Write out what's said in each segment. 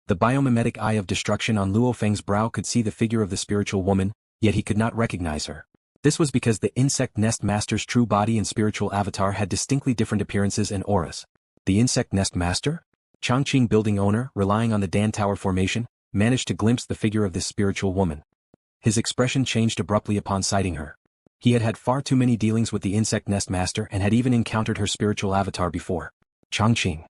The biomimetic eye of destruction on LuoFeng's brow could see the figure of the spiritual woman, yet he could not recognize her. This was because the insect nest master's true body and spiritual avatar had distinctly different appearances and auras. The insect nest master? Chongqing building owner, relying on the Dan Tower formation, managed to glimpse the figure of this spiritual woman. His expression changed abruptly upon sighting her. He had had far too many dealings with the insect nest master and had even encountered her spiritual avatar before. Chongqing.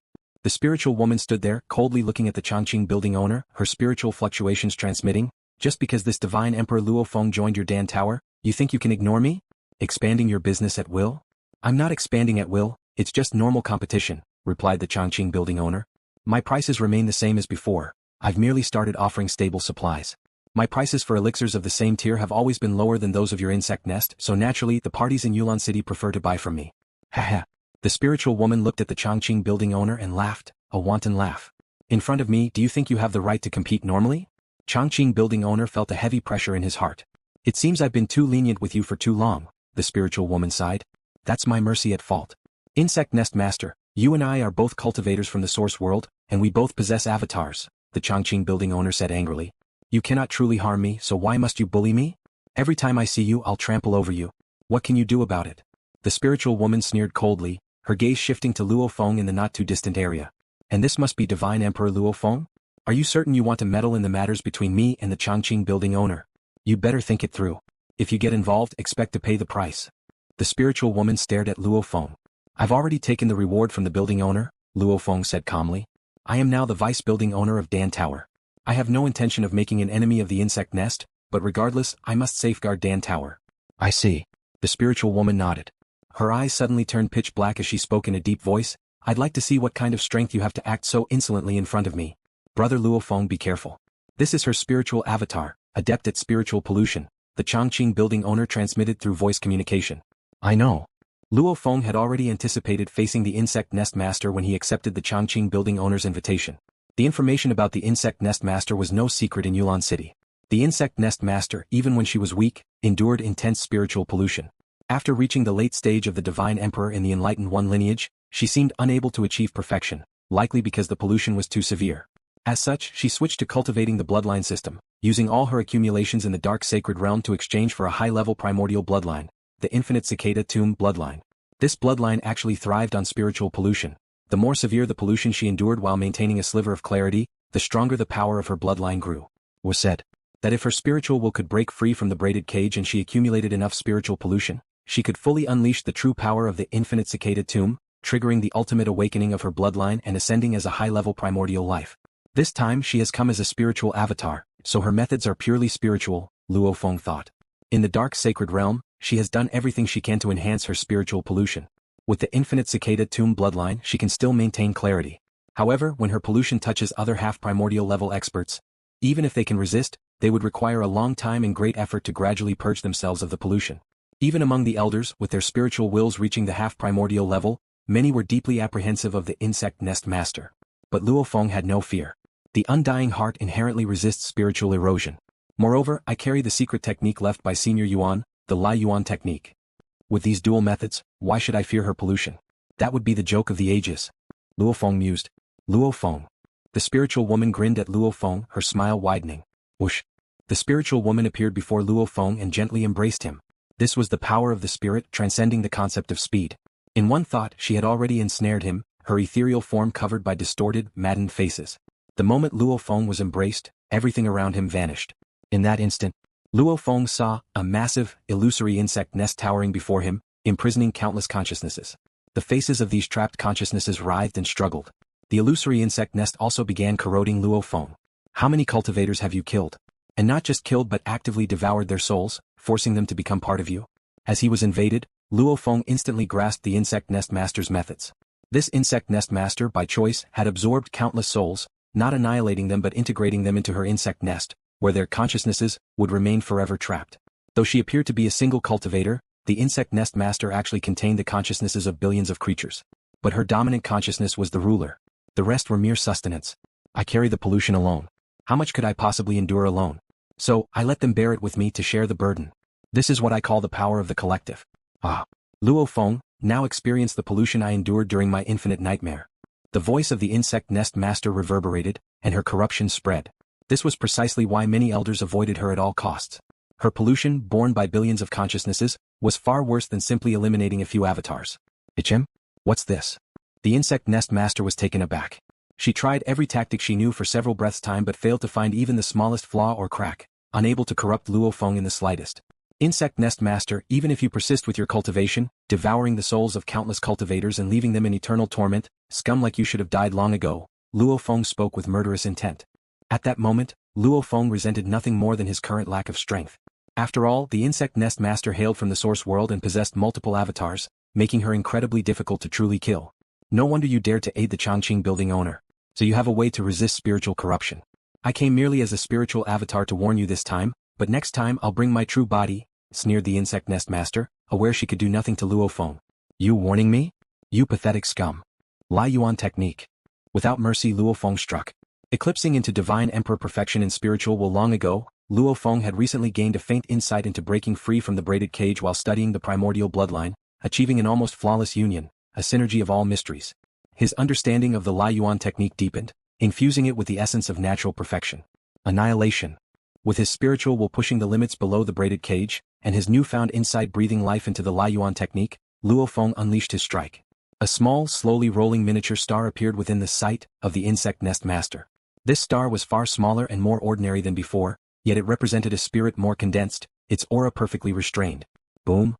The spiritual woman stood there, coldly looking at the Chongqing building owner, her spiritual fluctuations transmitting. Just because this Divine Emperor Luo Feng joined your Dan Tower, you think you can ignore me? Expanding your business at will? I'm not expanding at will, it's just normal competition, replied the Chongqing building owner. My prices remain the same as before. I've merely started offering stable supplies. My prices for elixirs of the same tier have always been lower than those of your insect nest, so naturally the parties in Yulan City prefer to buy from me. Haha. The spiritual woman looked at the Chongqing building owner and laughed, a wanton laugh. In front of me, do you think you have the right to compete normally? Chongqing building owner felt a heavy pressure in his heart. It seems I've been too lenient with you for too long, the spiritual woman sighed. That's my mercy at fault. Insect nest master, you and I are both cultivators from the source world, and we both possess avatars, the Chongqing building owner said angrily. You cannot truly harm me, so why must you bully me? Every time I see you, I'll trample over you. What can you do about it? The spiritual woman sneered coldly, her gaze shifting to Luo Feng in the not-too-distant area. And this must be Divine Emperor Luo Feng? Are you certain you want to meddle in the matters between me and the Chongqing building owner? You'd better think it through. If you get involved, expect to pay the price. The spiritual woman stared at Luo Feng. I've already taken the reward from the building owner, Luo Feng said calmly. I am now the vice building owner of Dan Tower. I have no intention of making an enemy of the insect nest, but regardless, I must safeguard Dan Tower. I see. The spiritual woman nodded. Her eyes suddenly turned pitch black as she spoke in a deep voice. I'd like to see what kind of strength you have to act so insolently in front of me. Brother Luo Feng, be careful. This is her spiritual avatar, adept at spiritual pollution, the Chongqing building owner transmitted through voice communication. I know. Luo Feng had already anticipated facing the insect nest master when he accepted the Chongqing building owner's invitation. The information about the insect nest master was no secret in Yulan City. The insect nest master, even when she was weak, endured intense spiritual pollution. After reaching the late stage of the Divine Emperor in the Enlightened One lineage, she seemed unable to achieve perfection, likely because the pollution was too severe. As such, she switched to cultivating the bloodline system, using all her accumulations in the dark sacred realm to exchange for a high-level primordial bloodline, the Infinite Cicada Tomb bloodline. This bloodline actually thrived on spiritual pollution. The more severe the pollution she endured while maintaining a sliver of clarity, the stronger the power of her bloodline grew. Was said that if her spiritual will could break free from the braided cage and she accumulated enough spiritual pollution, she could fully unleash the true power of the Infinite Cicada Tomb, triggering the ultimate awakening of her bloodline and ascending as a high-level primordial life. This time she has come as a spiritual avatar, so her methods are purely spiritual, Luo Feng thought. In the dark sacred realm, she has done everything she can to enhance her spiritual pollution. With the Infinite Cicada Tomb bloodline, she can still maintain clarity. However, when her pollution touches other Half Primordial Level experts, even if they can resist, they would require a long time and great effort to gradually purge themselves of the pollution. Even among the elders, with their spiritual wills reaching the Half Primordial Level, many were deeply apprehensive of the insect nest master. But Luo Feng had no fear. The Undying Heart inherently resists spiritual erosion. Moreover, I carry the secret technique left by Senior Yuan, the Lie Yuan Technique. With these dual methods, why should I fear her pollution? That would be the joke of the ages. Luo Feng mused. Luo Feng. The spiritual woman grinned at Luo Feng, her smile widening. Whoosh. The spiritual woman appeared before Luo Feng and gently embraced him. This was the power of the spirit transcending the concept of speed. In one thought, she had already ensnared him, her ethereal form covered by distorted, maddened faces. The moment Luo Feng was embraced, everything around him vanished. In that instant, Luo Feng saw a massive, illusory insect nest towering before him, imprisoning countless consciousnesses. The faces of these trapped consciousnesses writhed and struggled. The illusory insect nest also began corroding Luo Feng. How many cultivators have you killed? And not just killed but actively devoured their souls, forcing them to become part of you? As he was invaded, Luo Feng instantly grasped the insect nest master's methods. This insect nest master, by choice, had absorbed countless souls, not annihilating them but integrating them into her insect nest, where their consciousnesses would remain forever trapped. Though she appeared to be a single cultivator, the insect nest master actually contained the consciousnesses of billions of creatures. But her dominant consciousness was the ruler. The rest were mere sustenance. I carry the pollution alone. How much could I possibly endure alone? So, I let them bear it with me to share the burden. This is what I call the power of the collective. Ah. Luo Feng, now experience the pollution I endured during my infinite nightmare. The voice of the insect nest master reverberated, and her corruption spread. This was precisely why many elders avoided her at all costs. Her pollution, borne by billions of consciousnesses, was far worse than simply eliminating a few avatars. Ichim? What's this? The insect nest master was taken aback. She tried every tactic she knew for several breaths' time but failed to find even the smallest flaw or crack, unable to corrupt LuoFeng in the slightest. Insect nest master, even if you persist with your cultivation, devouring the souls of countless cultivators and leaving them in eternal torment, scum like you should have died long ago, LuoFeng spoke with murderous intent. At that moment, LuoFeng resented nothing more than his current lack of strength. After all, the insect nest master hailed from the source world and possessed multiple avatars, making her incredibly difficult to truly kill. No wonder you dared to aid the Chongqing building owner. So you have a way to resist spiritual corruption. I came merely as a spiritual avatar to warn you this time, but next time I'll bring my true body, sneered the insect nest master, aware she could do nothing to LuoFeng. You warning me? You pathetic scum. Lie Yuan Technique. Without mercy LuoFeng struck. Eclipsing into Divine Emperor perfection in spiritual will long ago, LuoFeng had recently gained a faint insight into breaking free from the braided cage while studying the primordial bloodline, achieving an almost flawless union, a synergy of all mysteries. His understanding of the Lie Yuan Technique deepened, infusing it with the essence of natural perfection. Annihilation. With his spiritual will pushing the limits below the braided cage, and his newfound insight breathing life into the Lie Yuan Technique, LuoFeng unleashed his strike. A small, slowly rolling miniature star appeared within the sight of the insect nest master. This star was far smaller and more ordinary than before, yet it represented a spirit more condensed, its aura perfectly restrained. Boom.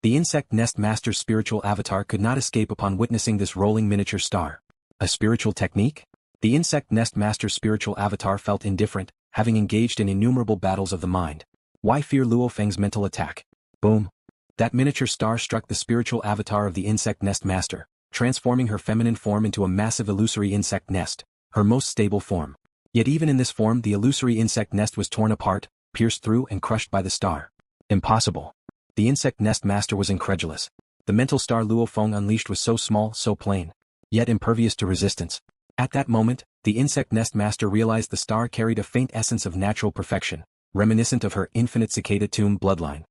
The insect nest master's spiritual avatar could not escape upon witnessing this rolling miniature star. A spiritual technique? The insect nest master's spiritual avatar felt indifferent, having engaged in innumerable battles of the mind. Why fear LuoFeng's mental attack? Boom. That miniature star struck the spiritual avatar of the insect nest master, transforming her feminine form into a massive illusory insect nest, her most stable form. Yet even in this form the illusory insect nest was torn apart, pierced through and crushed by the star. Impossible. The insect nest master was incredulous. The mental star LuoFeng unleashed was so small, so plain, yet impervious to resistance. At that moment, the insect nest master realized the star carried a faint essence of natural perfection, reminiscent of her Infinite Cicada Tomb bloodline.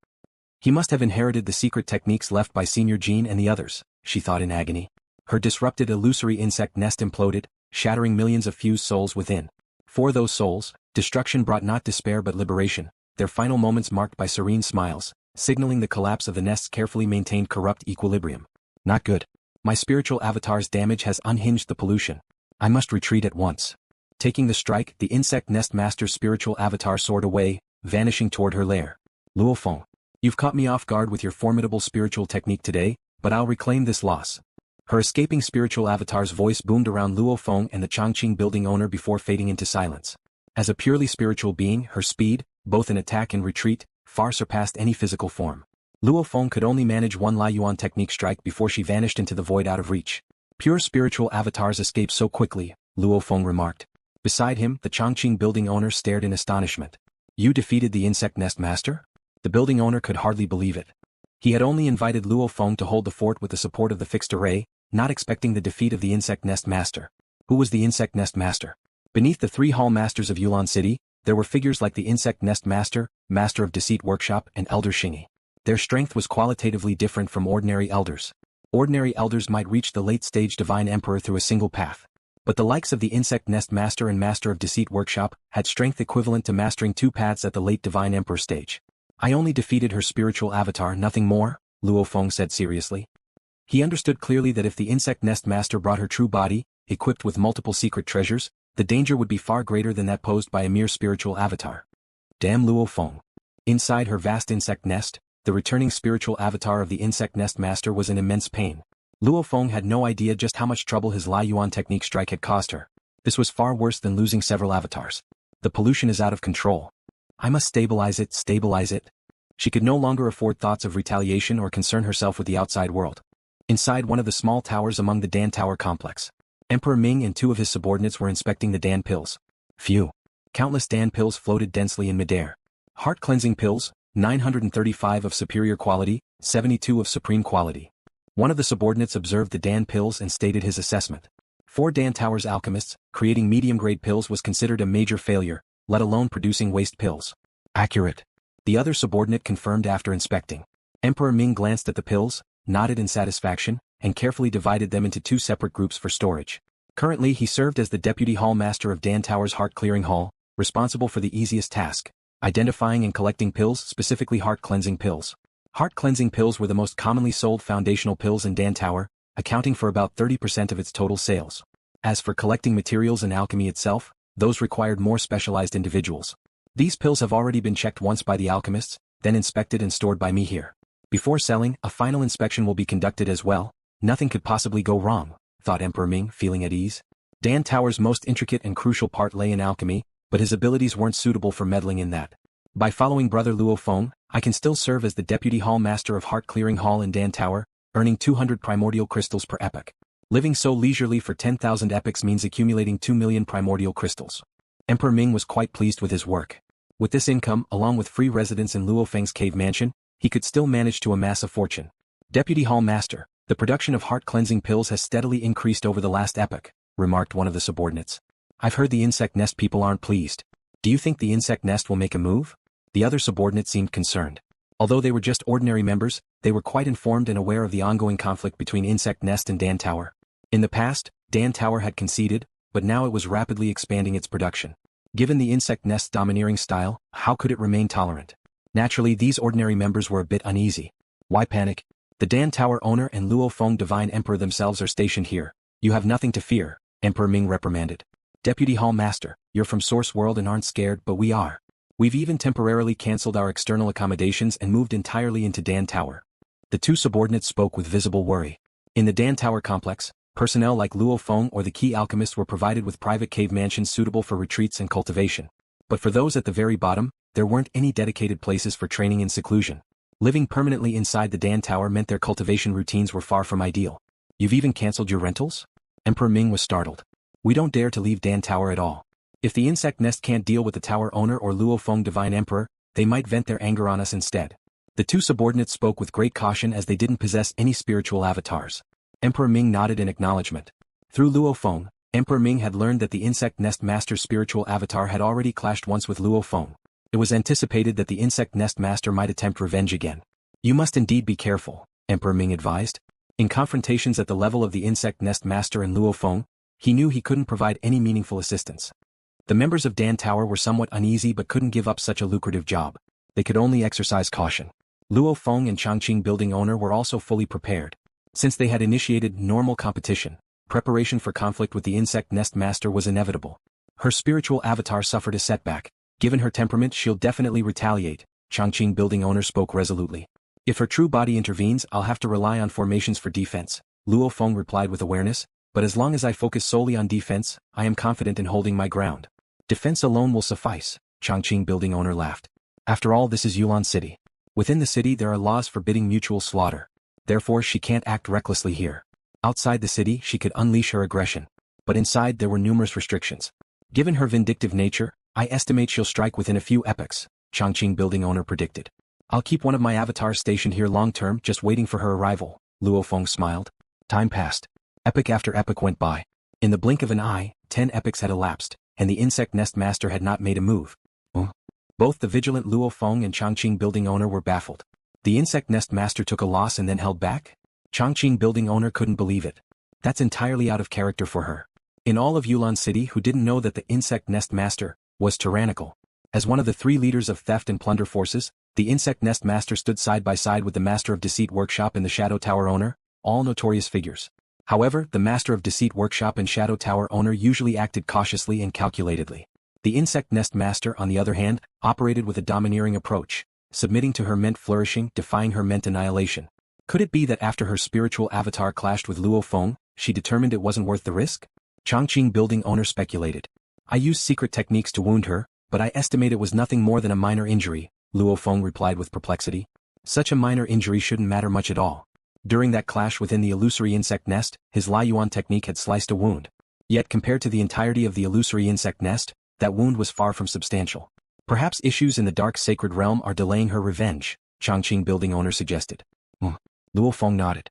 He must have inherited the secret techniques left by Senior Jean and the others, she thought in agony. Her disrupted illusory insect nest imploded, shattering millions of fused souls within. For those souls, destruction brought not despair but liberation, their final moments marked by serene smiles, signaling the collapse of the nest's carefully maintained corrupt equilibrium. Not good. My spiritual avatar's damage has unhinged the pollution. I must retreat at once. Taking the strike, the insect nest master's spiritual avatar soared away, vanishing toward her lair. LuoFeng, you've caught me off guard with your formidable spiritual technique today, but I'll reclaim this loss. Her escaping spiritual avatar's voice boomed around LuoFeng and the Chongqing building owner before fading into silence. As a purely spiritual being, her speed, both in attack and retreat, far surpassed any physical form. LuoFeng could only manage one Lie Yuan Technique strike before she vanished into the void out of reach. Pure spiritual avatars escape so quickly, LuoFeng remarked. Beside him, the Chongqing building owner stared in astonishment. You defeated the insect nest master? The building owner could hardly believe it. He had only invited LuoFeng to hold the fort with the support of the fixed array, not expecting the defeat of the insect nest master. Who was the insect nest master? Beneath the three hall masters of Yulan City, there were figures like the insect nest master, master of deceit workshop, and elder Shingi. Their strength was qualitatively different from ordinary elders. Ordinary elders might reach the late-stage divine emperor through a single path. But the likes of the insect nest master and master of deceit workshop had strength equivalent to mastering two paths at the late divine emperor stage. I only defeated her spiritual avatar, nothing more, LuoFeng said seriously. He understood clearly that if the insect nest master brought her true body, equipped with multiple secret treasures, the danger would be far greater than that posed by a mere spiritual avatar. Damn LuoFeng. Inside her vast insect nest, the returning spiritual avatar of the insect nest master was in immense pain. LuoFeng had no idea just how much trouble his Lie Yuan Technique strike had caused her. This was far worse than losing several avatars. The pollution is out of control. I must stabilize it, stabilize it. She could no longer afford thoughts of retaliation or concern herself with the outside world. Inside one of the small towers among the Dan Tower complex, Emperor Ming and two of his subordinates were inspecting the Dan pills. Phew. Countless Dan pills floated densely in midair. Heart-cleansing pills, 935 of superior quality, 72 of supreme quality. One of the subordinates observed the Dan pills and stated his assessment. For Dan Tower's alchemists, creating medium-grade pills was considered a major failure, let alone producing waste pills. Accurate. The other subordinate confirmed after inspecting. Emperor Ming glanced at the pills, nodded in satisfaction, and carefully divided them into two separate groups for storage. Currently he served as the deputy hall master of Dan Tower's heart clearing hall, responsible for the easiest task, identifying and collecting pills, specifically heart cleansing pills. Heart cleansing pills were the most commonly sold foundational pills in Dan Tower, accounting for about 30% of its total sales. As for collecting materials and alchemy itself, those required more specialized individuals. These pills have already been checked once by the alchemists, then inspected and stored by me here. Before selling, a final inspection will be conducted as well. Nothing could possibly go wrong, thought Emperor Ming, feeling at ease. Dan Tower's most intricate and crucial part lay in alchemy, but his abilities weren't suitable for meddling in that. By following Brother Luo Feng, I can still serve as the deputy hall master of heart clearing hall in Dan Tower, earning 200 primordial crystals per epoch. Living so leisurely for 10,000 epochs means accumulating 2 million primordial crystals. Emperor Ming was quite pleased with his work. With this income, along with free residence in LuoFeng's cave mansion, he could still manage to amass a fortune. Deputy hall master, the production of heart cleansing pills has steadily increased over the last epoch, remarked one of the subordinates. I've heard the insect nest people aren't pleased. Do you think the insect nest will make a move? The other subordinate seemed concerned. Although they were just ordinary members, they were quite informed and aware of the ongoing conflict between Insect Nest and Dan Tower. In the past, Dan Tower had conceded, but now it was rapidly expanding its production. Given the Insect Nest's domineering style, how could it remain tolerant? Naturally, these ordinary members were a bit uneasy. Why panic? The Dan Tower owner and Luo Feng Divine Emperor themselves are stationed here. You have nothing to fear, Emperor Ming reprimanded. Deputy Hall Master, you're from Source World and aren't scared, but we are. We've even temporarily cancelled our external accommodations and moved entirely into Dan Tower. The two subordinates spoke with visible worry. In the Dan Tower complex, personnel like Luo Feng or the key alchemists were provided with private cave mansions suitable for retreats and cultivation. But for those at the very bottom, there weren't any dedicated places for training in seclusion. Living permanently inside the Dan Tower meant their cultivation routines were far from ideal. You've even cancelled your rentals? Emperor Ming was startled. We don't dare to leave Dan Tower at all. If the insect nest can't deal with the tower owner or Luo Feng Divine Emperor, they might vent their anger on us instead. The two subordinates spoke with great caution as they didn't possess any spiritual avatars. Emperor Ming nodded in acknowledgement. Through Luo Feng, Emperor Ming had learned that the insect nest master's spiritual avatar had already clashed once with Luo Feng. It was anticipated that the insect nest master might attempt revenge again. You must indeed be careful, Emperor Ming advised. In confrontations at the level of the insect nest master and Luo Feng, he knew he couldn't provide any meaningful assistance. The members of Dan Tower were somewhat uneasy but couldn't give up such a lucrative job. They could only exercise caution. Luo Feng and Changqing building owner were also fully prepared. Since they had initiated normal competition, preparation for conflict with the insect nest master was inevitable. Her spiritual avatar suffered a setback. Given her temperament, she'll definitely retaliate, Changqing building owner spoke resolutely. If her true body intervenes, I'll have to rely on formations for defense, Luo Feng replied with awareness, but as long as I focus solely on defense, I am confident in holding my ground. Defense alone will suffice, Changqing building owner laughed. After all, this is Yulan City. Within the city there are laws forbidding mutual slaughter. Therefore she can't act recklessly here. Outside the city she could unleash her aggression. But inside there were numerous restrictions. Given her vindictive nature, I estimate she'll strike within a few epochs, Changqing building owner predicted. I'll keep one of my avatars stationed here long term, just waiting for her arrival, Luo Feng smiled. Time passed. Epoch after epoch went by. In the blink of an eye, 10 epochs had elapsed, and the insect nest master had not made a move. Both the vigilant Luo Feng and Changqing building owner were baffled. The insect nest master took a loss and then held back? Changqing building owner couldn't believe it. That's entirely out of character for her. In all of Yulan City, who didn't know that the insect nest master was tyrannical? As one of the 3 leaders of theft and plunder forces, the insect nest master stood side by side with the master of deceit workshop and the shadow tower owner, all notorious figures. However, the master of deceit workshop and shadow tower owner usually acted cautiously and calculatedly. The insect nest master, on the other hand, operated with a domineering approach. Submitting to her meant flourishing, defying her meant annihilation. Could it be that after her spiritual avatar clashed with Luo Feng, she determined it wasn't worth the risk? Changqing building owner speculated. I used secret techniques to wound her, but I estimate it was nothing more than a minor injury, Luo Feng replied with perplexity. Such a minor injury shouldn't matter much at all. During that clash within the illusory insect nest, his Lie Yuan Technique had sliced a wound. Yet compared to the entirety of the illusory insect nest, that wound was far from substantial. Perhaps issues in the dark sacred realm are delaying her revenge, Changqing building owner suggested. Luo Feng nodded.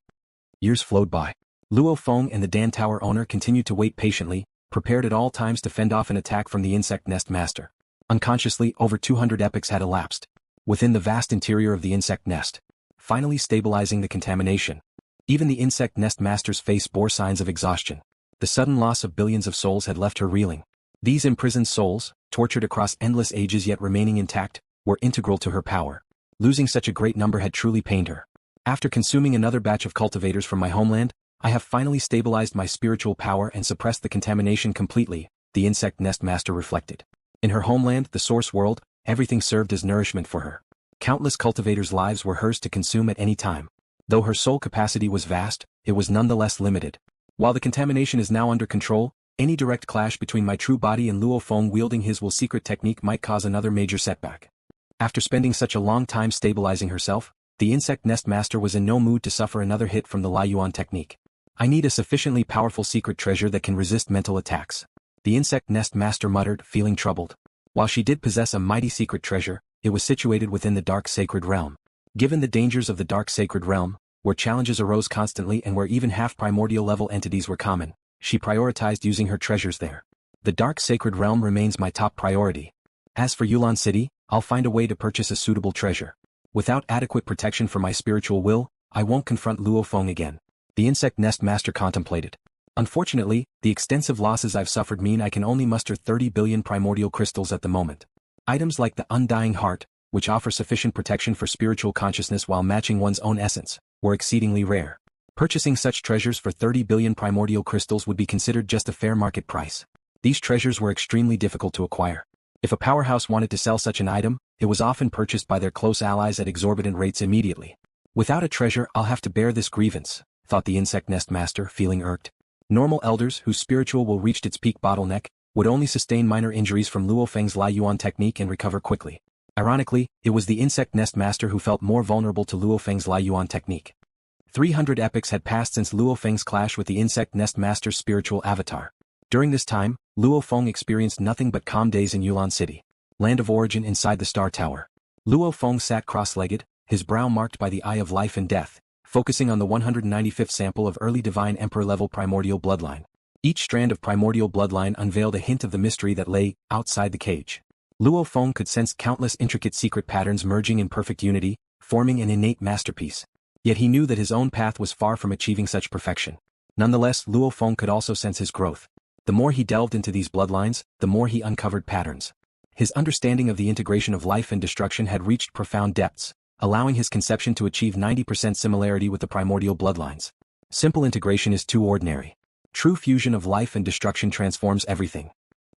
Years flowed by. Luo Feng and the Dan Tower owner continued to wait patiently, prepared at all times to fend off an attack from the insect nest master. Unconsciously, over 200 epochs had elapsed. Within the vast interior of the insect nest, finally stabilizing the contamination. Even the insect nest master's face bore signs of exhaustion. The sudden loss of billions of souls had left her reeling. These imprisoned souls, tortured across endless ages yet remaining intact, were integral to her power. Losing such a great number had truly pained her. After consuming another batch of cultivators from my homeland, I have finally stabilized my spiritual power and suppressed the contamination completely, the insect nest master reflected. In her homeland, the source world, everything served as nourishment for her. Countless cultivators' lives were hers to consume at any time. Though her soul capacity was vast, it was nonetheless limited. While the contamination is now under control, any direct clash between my true body and LuoFeng wielding his will secret technique might cause another major setback. After spending such a long time stabilizing herself, the insect nest master was in no mood to suffer another hit from the Lie Yuan Technique. I need a sufficiently powerful secret treasure that can resist mental attacks. The insect nest master muttered, feeling troubled. While she did possess a mighty secret treasure, it was situated within the dark sacred realm. Given the dangers of the dark sacred realm, where challenges arose constantly and where even half primordial level entities were common, she prioritized using her treasures there. The dark sacred realm remains my top priority. As for Yulan City, I'll find a way to purchase a suitable treasure. Without adequate protection for my spiritual will, I won't confront LuoFeng again. The insect nest master contemplated. Unfortunately, the extensive losses I've suffered mean I can only muster 30 billion primordial crystals at the moment. Items like the Undying Heart, which offer sufficient protection for spiritual consciousness while matching one's own essence, were exceedingly rare. Purchasing such treasures for 30 billion primordial crystals would be considered just a fair market price. These treasures were extremely difficult to acquire. If a powerhouse wanted to sell such an item, it was often purchased by their close allies at exorbitant rates immediately. Without a treasure, I'll have to bear this grievance, thought the insect nest master, feeling irked. Normal elders whose spiritual will reached its peak bottleneck would only sustain minor injuries from LuoFeng's Lie Yuan Technique and recover quickly. Ironically, it was the insect nest master who felt more vulnerable to LuoFeng's Lie Yuan Technique. 300 epochs had passed since LuoFeng's clash with the insect nest master's spiritual avatar. During this time, LuoFeng experienced nothing but calm days in Yulan City, land of origin inside the Star Tower. LuoFeng sat cross-legged, his brow marked by the eye of life and death, focusing on the 195th sample of early Divine Emperor level primordial bloodline. Each strand of primordial bloodline unveiled a hint of the mystery that lay outside the cage. LuoFeng could sense countless intricate secret patterns merging in perfect unity, forming an innate masterpiece. Yet he knew that his own path was far from achieving such perfection. Nonetheless, LuoFeng could also sense his growth. The more he delved into these bloodlines, the more he uncovered patterns. His understanding of the integration of life and destruction had reached profound depths, allowing his conception to achieve 90% similarity with the primordial bloodlines. Simple integration is too ordinary. True fusion of life and destruction transforms everything.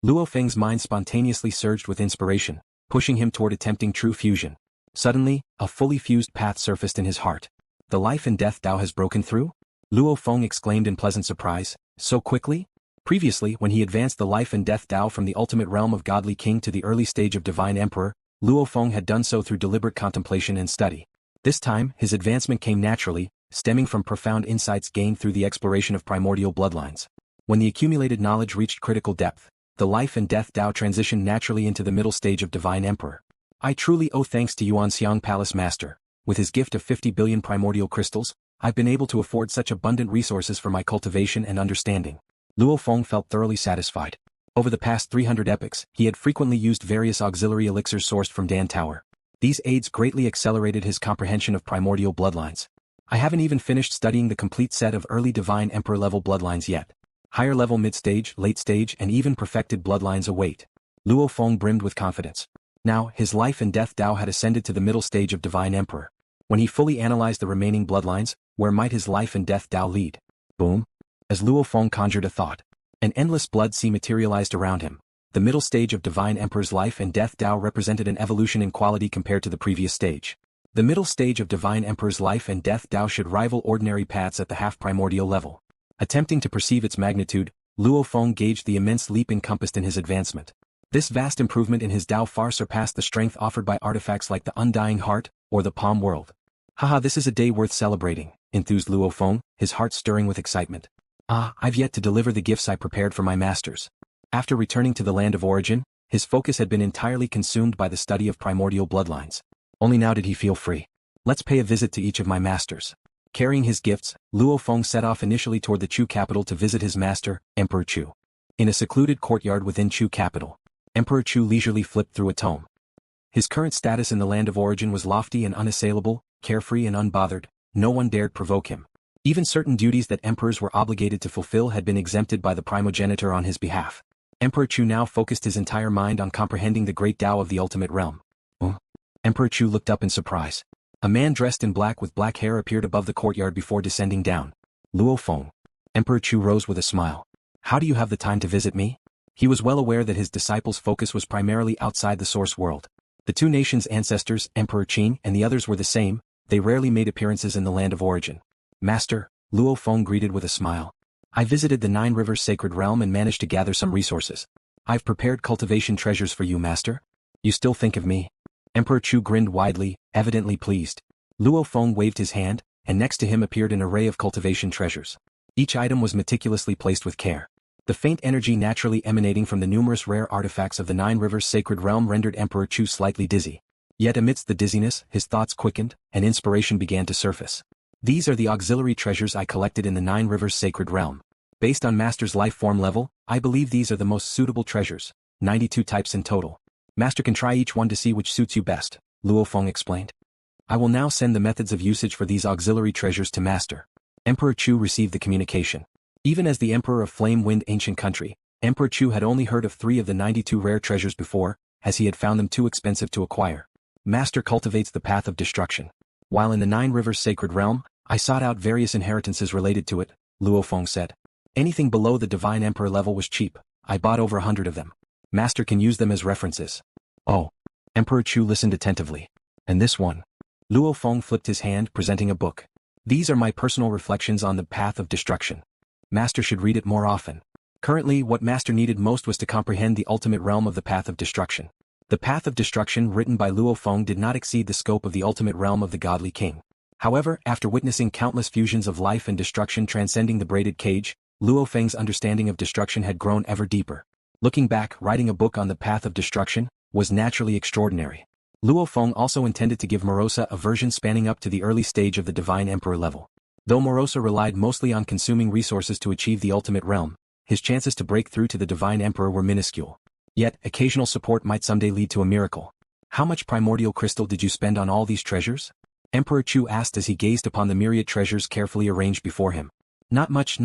LuoFeng's mind spontaneously surged with inspiration, pushing him toward attempting true fusion. Suddenly, a fully fused path surfaced in his heart. The Life and Death Dao has broken through? LuoFeng exclaimed in pleasant surprise. So quickly? Previously, when he advanced the Life and Death Dao from the ultimate realm of Godly King to the early stage of Divine Emperor, LuoFeng had done so through deliberate contemplation and study. This time, his advancement came naturally, stemming from profound insights gained through the exploration of primordial bloodlines. When the accumulated knowledge reached critical depth, the Life and Death Dao transitioned naturally into the middle stage of Divine Emperor. I truly owe thanks to Yuan Xiang Palace Master. With his gift of 50 billion primordial crystals, I've been able to afford such abundant resources for my cultivation and understanding. LuoFeng felt thoroughly satisfied. Over the past 300 epochs, he had frequently used various auxiliary elixirs sourced from Dan Tower. These aids greatly accelerated his comprehension of primordial bloodlines. I haven't even finished studying the complete set of early Divine Emperor level bloodlines yet. Higher level mid-stage, late stage and even perfected bloodlines await. LuoFeng brimmed with confidence. Now, his Life and Death Dao had ascended to the middle stage of Divine Emperor. When he fully analyzed the remaining bloodlines, where might his Life and Death Dao lead? Boom. As LuoFeng conjured a thought, an endless blood sea materialized around him. The middle stage of Divine Emperor's Life and Death Dao represented an evolution in quality compared to the previous stage. The middle stage of Divine Emperor's Life and Death Dao should rival ordinary paths at the Half Primordial Level. Attempting to perceive its magnitude, LuoFeng gauged the immense leap encompassed in his advancement. This vast improvement in his Dao far surpassed the strength offered by artifacts like the Undying Heart or the Palm World. Haha, this is a day worth celebrating, enthused LuoFeng, his heart stirring with excitement. I've yet to deliver the gifts I prepared for my masters. After returning to the land of origin, his focus had been entirely consumed by the study of primordial bloodlines. Only now did he feel free. Let's pay a visit to each of my masters. Carrying his gifts, LuoFeng set off initially toward the Chu capital to visit his master, Emperor Chu. In a secluded courtyard within Chu capital, Emperor Chu leisurely flipped through a tome. His current status in the land of origin was lofty and unassailable, carefree and unbothered. No one dared provoke him. Even certain duties that emperors were obligated to fulfill had been exempted by the primogenitor on his behalf. Emperor Chu now focused his entire mind on comprehending the great Tao of the ultimate realm. Emperor Chu looked up in surprise. A man dressed in black with black hair appeared above the courtyard before descending down. LuoFeng. Emperor Chu rose with a smile. How do you have the time to visit me? He was well aware that his disciples' focus was primarily outside the source world. The two nations' ancestors, Emperor Qin and the others were the same, they rarely made appearances in the land of origin. Master, LuoFeng greeted with a smile. I visited the Nine Rivers Sacred Realm and managed to gather some resources. I've prepared cultivation treasures for you, Master. You still think of me? Emperor Chu grinned widely, evidently pleased. LuoFeng waved his hand, and next to him appeared an array of cultivation treasures. Each item was meticulously placed with care. The faint energy naturally emanating from the numerous rare artifacts of the Nine Rivers Sacred Realm rendered Emperor Chu slightly dizzy. Yet amidst the dizziness, his thoughts quickened, and inspiration began to surface. These are the auxiliary treasures I collected in the Nine Rivers Sacred Realm. Based on Master's life form level, I believe these are the most suitable treasures, 92 types in total. Master can try each one to see which suits you best, LuoFeng explained. I will now send the methods of usage for these auxiliary treasures to Master. Emperor Chu received the communication. Even as the Emperor of Flame Wind Ancient Country, Emperor Chu had only heard of 3 of the 92 rare treasures before, as he had found them too expensive to acquire. Master cultivates the path of destruction. While in the Nine Rivers Sacred Realm, I sought out various inheritances related to it, LuoFeng said. Anything below the Divine Emperor level was cheap, I bought over 100 of them. Master can use them as references. Oh. Emperor Chu listened attentively. And this one? LuoFeng flipped his hand, presenting a book. These are my personal reflections on the path of destruction. Master should read it more often. Currently, what Master needed most was to comprehend the ultimate realm of the path of destruction. The path of destruction written by LuoFeng did not exceed the scope of the ultimate realm of the godly king. However, after witnessing countless fusions of life and destruction transcending the braided cage, LuoFeng's understanding of destruction had grown ever deeper. Looking back, writing a book on the path of destruction was naturally extraordinary. LuoFeng also intended to give Morosa a version spanning up to the early stage of the Divine Emperor level. Though Morosa relied mostly on consuming resources to achieve the ultimate realm, his chances to break through to the Divine Emperor were minuscule. Yet, occasional support might someday lead to a miracle. How much primordial crystal did you spend on all these treasures? Emperor Chu asked as he gazed upon the myriad treasures carefully arranged before him. Not much,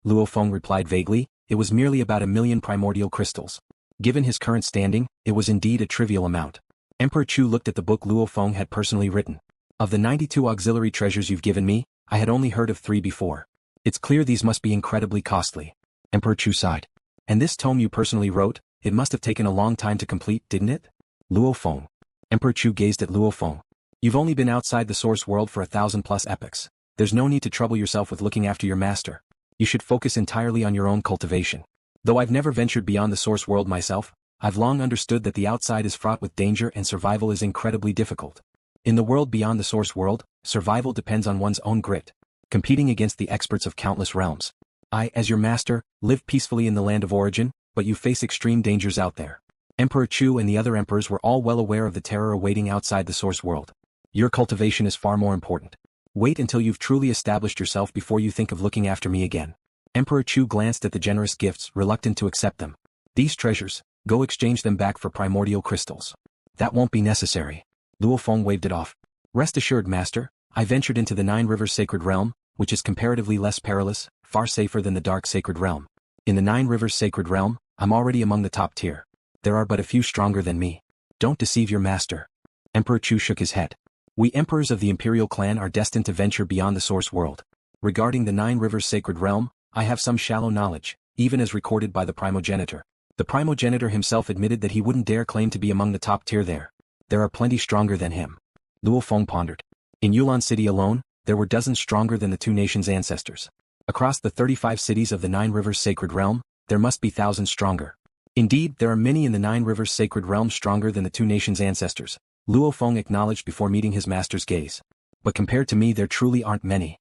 LuoFeng replied vaguely, it was merely about 1,000,000 primordial crystals. Given his current standing, it was indeed a trivial amount. Emperor Chu looked at the book LuoFeng had personally written. Of the 92 auxiliary treasures you've given me, I had only heard of 3 before. It's clear these must be incredibly costly. Emperor Chu sighed. And this tome you personally wrote, it must have taken a long time to complete, didn't it? LuoFeng. Emperor Chu gazed at LuoFeng. You've only been outside the source world for 1,000+ epochs. There's no need to trouble yourself with looking after your master. You should focus entirely on your own cultivation. Though I've never ventured beyond the source world myself, I've long understood that the outside is fraught with danger and survival is incredibly difficult. In the world beyond the source world, survival depends on one's own grit, competing against the experts of countless realms. I, as your master, live peacefully in the land of origin, but you face extreme dangers out there. Emperor Chu and the other emperors were all well aware of the terror awaiting outside the source world. Your cultivation is far more important. Wait until you've truly established yourself before you think of looking after me again. Emperor Chu glanced at the generous gifts, reluctant to accept them. These treasures, go exchange them back for primordial crystals. That won't be necessary. LuoFeng waved it off. Rest assured, Master, I ventured into the Nine Rivers Sacred Realm, which is comparatively less perilous, far safer than the Dark Sacred Realm. In the Nine Rivers Sacred Realm, I'm already among the top tier. There are but a few stronger than me. Don't deceive your master. Emperor Chu shook his head. We emperors of the Imperial clan are destined to venture beyond the source world. Regarding the Nine Rivers Sacred Realm, I have some shallow knowledge, even as recorded by the primogenitor. The primogenitor himself admitted that he wouldn't dare claim to be among the top tier there. There are plenty stronger than him. LuoFeng pondered. In Yulan City alone, there were dozens stronger than the two nations' ancestors. Across the 35 cities of the Nine Rivers Sacred Realm, there must be thousands stronger. Indeed, there are many in the Nine Rivers Sacred Realm stronger than the two nations' ancestors, LuoFeng acknowledged before meeting his master's gaze. But compared to me there truly aren't many.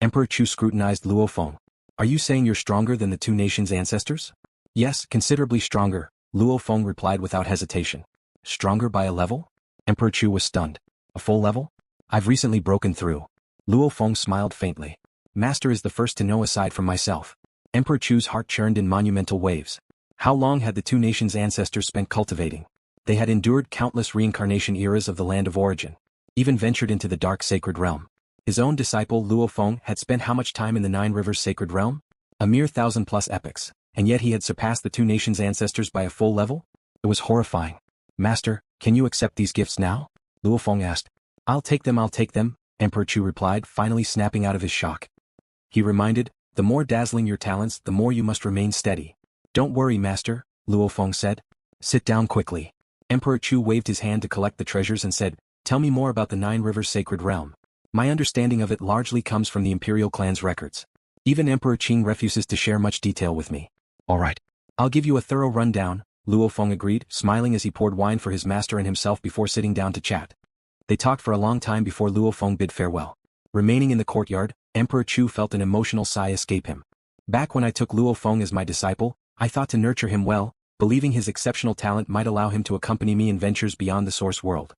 Emperor Chu scrutinized LuoFeng. Are you saying you're stronger than the two nations' ancestors? Yes, considerably stronger, LuoFeng replied without hesitation. Stronger by a level? Emperor Chu was stunned. A full level? I've recently broken through. LuoFeng smiled faintly. Master is the first to know aside from myself. Emperor Chu's heart churned in monumental waves. How long had the two nations' ancestors spent cultivating? They had endured countless reincarnation eras of the land of origin, even ventured into the dark sacred realm. His own disciple Luo Feng had spent how much time in the Nine Rivers Sacred Realm? A mere 1,000+ epochs, and yet he had surpassed the two nations' ancestors by a full level? It was horrifying. Master, can you accept these gifts now? Luo Feng asked. I'll take them, Emperor Chu replied, finally snapping out of his shock. He reminded, the more dazzling your talents, the more you must remain steady. Don't worry, Master, Luo Feng said. Sit down quickly. Emperor Chu waved his hand to collect the treasures and said, tell me more about the Nine Rivers Sacred Realm. My understanding of it largely comes from the imperial clan's records. Even Emperor Qing refuses to share much detail with me. All right. I'll give you a thorough rundown, Luo Feng agreed, smiling as he poured wine for his master and himself before sitting down to chat. They talked for a long time before Luo Feng bid farewell. Remaining in the courtyard, Emperor Chu felt an emotional sigh escape him. Back when I took Luo Feng as my disciple, I thought to nurture him well, believing his exceptional talent might allow him to accompany me in ventures beyond the source world.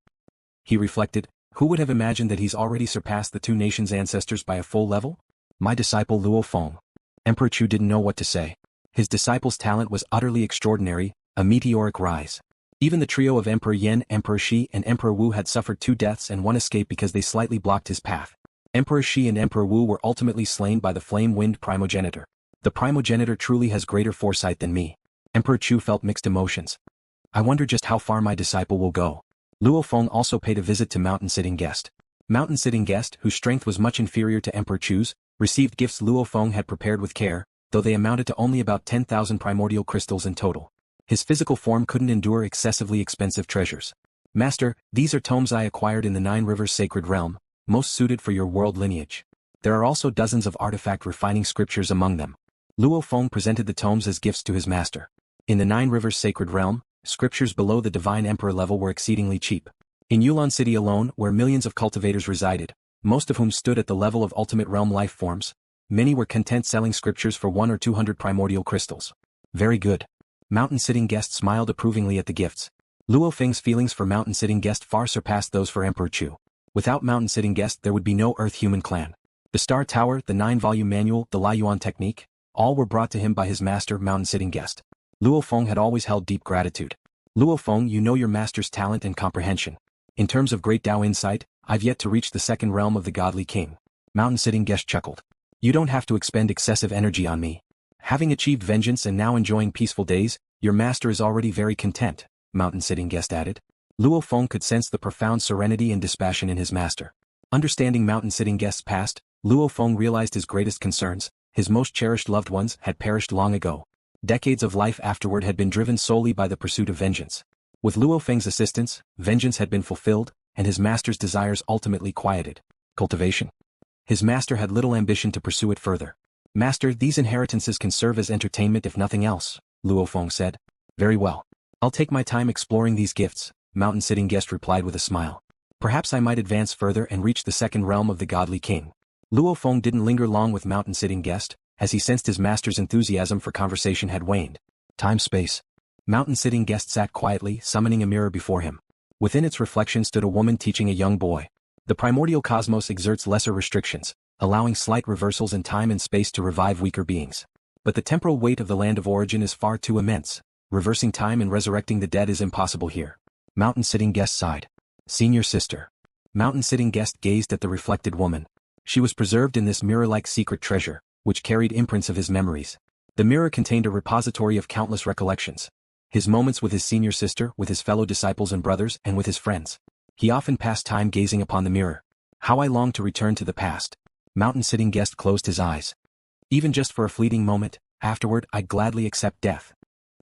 He reflected, who would have imagined that he's already surpassed the two nations' ancestors by a full level? My disciple Luo Feng. Emperor Chu didn't know what to say. His disciple's talent was utterly extraordinary, a meteoric rise. Even the trio of Emperor Yan, Emperor Shi and Emperor Wu had suffered 2 deaths and 1 escape because they slightly blocked his path. Emperor Shi and Emperor Wu were ultimately slain by the flame-winged primogenitor. The primogenitor truly has greater foresight than me. Emperor Chu felt mixed emotions. I wonder just how far my disciple will go. Luo Feng also paid a visit to Mountain Sitting Guest. Mountain Sitting Guest, whose strength was much inferior to Emperor Chu's, received gifts Luo Feng had prepared with care, though they amounted to only about 10,000 primordial crystals in total. His physical form couldn't endure excessively expensive treasures. Master, these are tomes I acquired in the Nine Rivers Sacred Realm, most suited for your world lineage. There are also dozens of artifact refining scriptures among them. Luo Feng presented the tomes as gifts to his master. In the Nine Rivers Sacred Realm, scriptures below the Divine Emperor level were exceedingly cheap. In Yulan City alone, where millions of cultivators resided, most of whom stood at the level of ultimate realm life forms, many were content selling scriptures for 1 or 200 primordial crystals. Very good. Mountain Sitting Guest smiled approvingly at the gifts. Luo Feng's feelings for Mountain Sitting Guest far surpassed those for Emperor Chu. Without Mountain Sitting Guest there would be no Earth-Human clan. The Star Tower, the 9-volume manual, the Lie Yuan Technique, all were brought to him by his master Mountain Sitting Guest. Luo Feng had always held deep gratitude. Luo Feng, you know your master's talent and comprehension. In terms of great Dao insight, I've yet to reach the second realm of the Godly King. Mountain Sitting Guest chuckled. You don't have to expend excessive energy on me. Having achieved vengeance and now enjoying peaceful days, your master is already very content, Mountain Sitting Guest added. Luo Feng could sense the profound serenity and dispassion in his master. Understanding Mountain Sitting Guest's past, Luo Feng realized his greatest concerns, his most cherished loved ones, had perished long ago. Decades of life afterward had been driven solely by the pursuit of vengeance. With Luo Feng's assistance, vengeance had been fulfilled, and his master's desires ultimately quieted. Cultivation. His master had little ambition to pursue it further. Master, these inheritances can serve as entertainment if nothing else, Luo Feng said. Very well. I'll take my time exploring these gifts, Mountain Sitting Guest replied with a smile. Perhaps I might advance further and reach the second realm of the Godly King. Luo Feng didn't linger long with Mountain Sitting Guest, as he sensed his master's enthusiasm for conversation had waned. Time-space. Mountain Sitting Guest sat quietly, summoning a mirror before him. Within its reflection stood a woman teaching a young boy. The primordial cosmos exerts lesser restrictions, allowing slight reversals in time and space to revive weaker beings. But the temporal weight of the land of origin is far too immense. Reversing time and resurrecting the dead is impossible here. Mountain Sitting Guest sighed. Senior sister. Mountain Sitting Guest gazed at the reflected woman. She was preserved in this mirror-like secret treasure, which carried imprints of his memories. The mirror contained a repository of countless recollections. His moments with his senior sister, with his fellow disciples and brothers, and with his friends. He often passed time gazing upon the mirror. How I long to return to the past. Mountain Sitting Guest closed his eyes. Even just for a fleeting moment, afterward I'd gladly accept death.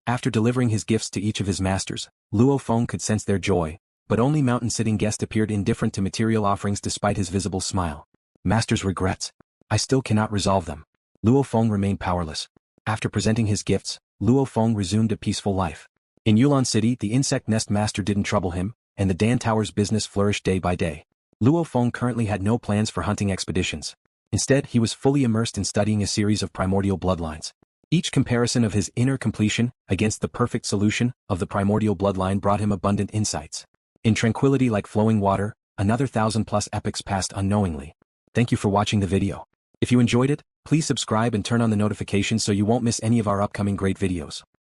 After delivering his gifts to each of his masters, Luo Feng could sense their joy, but only Mountain Sitting Guest appeared indifferent to material offerings despite his visible smile. Master's regrets. I still cannot resolve them. Luo Feng remained powerless. After presenting his gifts, Luo Feng resumed a peaceful life. In Yulan City, the insect nest master didn't trouble him, and the Dan Tower's business flourished day by day. Luo Feng currently had no plans for hunting expeditions. Instead, he was fully immersed in studying a series of primordial bloodlines. Each comparison of his inner completion against the perfect solution of the primordial bloodline brought him abundant insights. In tranquility like flowing water, another 1,000+ epochs passed unknowingly. Thank you for watching the video. If you enjoyed it, please subscribe and turn on the notifications so you won't miss any of our upcoming great videos.